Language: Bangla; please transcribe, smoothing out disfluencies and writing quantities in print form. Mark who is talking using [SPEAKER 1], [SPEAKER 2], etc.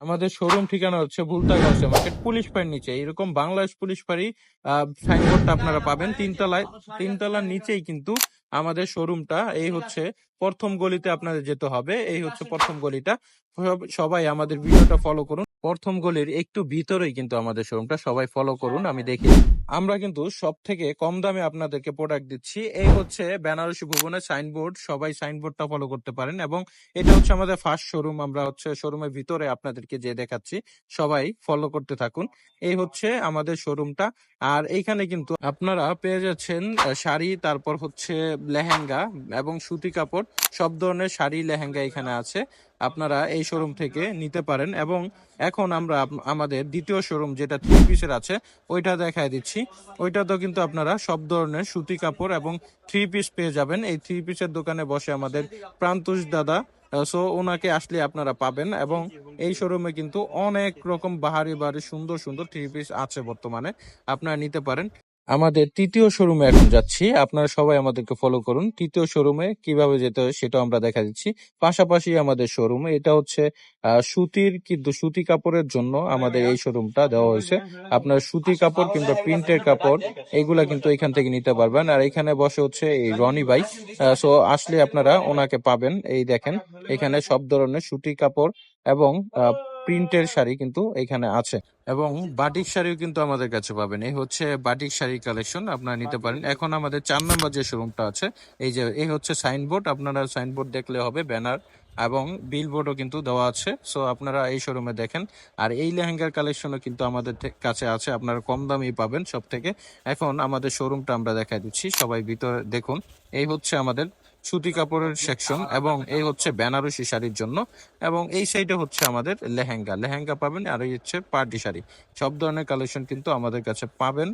[SPEAKER 1] আমাদের শোরুম ঠিকানা হচ্ছে ভুলতা গাউসিয়া মার্কেট, পুলিশ ফাঁড়ির নিচে। এরকম বাংলাদেশ পুলিশ ফাঁড়ি সাইনবোর্ডটা আপনারা পাবেন তিনতলায়। তিনতলার নিচেই কিন্তু আমাদের শোরুমটা। এই হচ্ছে প্রথম গলিতে আপনাদের যেতে হবে। এই হচ্ছে প্রথম গলিটা। সবাই আমাদের ভিডিওটা ফলো করুন। প্রথম গলির একটু ভিতরেই কিন্তু আমাদের শোরুমটা, সবাই ফলো করুন। আমি দেখি আমরা কিন্তু সব থেকে কম দামে আপনাদেরকে প্রোডাক্ট দিচ্ছি। এই হচ্ছে বেনারসি ভুবনের সাইনবোর্ড, সবাই সাইনবোর্ডটা ফলো করতে পারেন। এবং এটা হচ্ছে আমাদের ফার্স্ট শোরুম। আমরা হচ্ছে শোরুমের ভিতরে আপনাদেরকে যে দেখাচ্ছি, সবাই ফলো করতে থাকুন। এই হচ্ছে আমাদের শোরুমটা। আর এইখানে কিন্তু আপনারা পেয়ে যাচ্ছেন শাড়ি, তারপর হচ্ছে লেহেঙ্গা এবং সুতি কাপড়। সব ধরনের শাড়ি লেহেঙ্গা এখানে আছে, আপনারা এই শোরুম থেকে নিতে পারেন। এবং এখন আমরা আমাদের দ্বিতীয় শোরুম যেটা 3 পিসের আছে ওইটা দেখায় দিচ্ছি। ওইটাতেও কিন্তু আপনারা সব ধরনের সুতি কাপড় এবং 3 পিস পেয়ে যাবেন। এই 3 পিসের দোকানে বসে আমাদের প্রান্তুষ দাদা, সো ওনাকে আসলে আপনারা পাবেন। এবং এই শোরুমে কিন্তু অনেক রকম বাহারি বাহারি সুন্দর সুন্দর 3 পিস আছে বর্তমানে, আপনারা নিতে পারেন। আমাদের তৃতীয় শোরুমে এখন যাচ্ছি, আপনারা সবাই আমাদেরকে ফলো করুন। তৃতীয় শোরুমে কিভাবে যেতে হয় সেটাও আমরা দেখা দিচ্ছি। পাশাপাশি আমাদের শোরুমে এটা হচ্ছে সুতির, কিন্তু সুতি কাপড়ের জন্য আমাদের এই শোরুমটা দেওয়া হয়েছে। আপনার সুতি কাপড় কিংবা প্রিন্টের কাপড় এগুলা কিন্তু এখান থেকে নিতে পারবেন। আর এখানে বসে হচ্ছে এই রনি ভাই, সো আসলে আপনারা ওনাকে পাবেন। এই দেখেন, এখানে সব ধরনের সুতি কাপড় এবং প্রিন্টের শাড়ি কিন্তু এখানে আছে। এবং বাটিক শাড়িও কিন্তু আমাদের কাছে পাবেন। এই হচ্ছে বাটিক শাড়ি কালেকশন, আপনারা নিতে পারেন। এখন আমাদের 4 নম্বর যে শোরুমটা আছে, এই হচ্ছে সাইনবোর্ড। আপনারা সাইনবোর্ড দেখলে হবে, ব্যানার এবং বিলবোর্ডও কিন্তু দেওয়া আছে। সো আপনারা এই শোরুমে দেখেন। আর এই লেহেঙ্গার কালেকশনও কিন্তু আমাদের কাছে আছে, আপনারা কম দামেই পাবেন সব থেকে। এখন আমাদের শোরুমটা আমরা দেখা দিচ্ছি, সবাই ভিতরে দেখুন। এই হচ্ছে আমাদের সুতি কাপড়ের সেকশন এবং এই হচ্ছে বেনারসি শাড়ির জন্য। এবং এই সাইডে হচ্ছে আমাদের লেহেঙ্গা পাবেন। আর এই হচ্ছে পার্টি শাড়ি। সব ধরনের কালেকশন কিন্তু আমাদের কাছে পাবেন।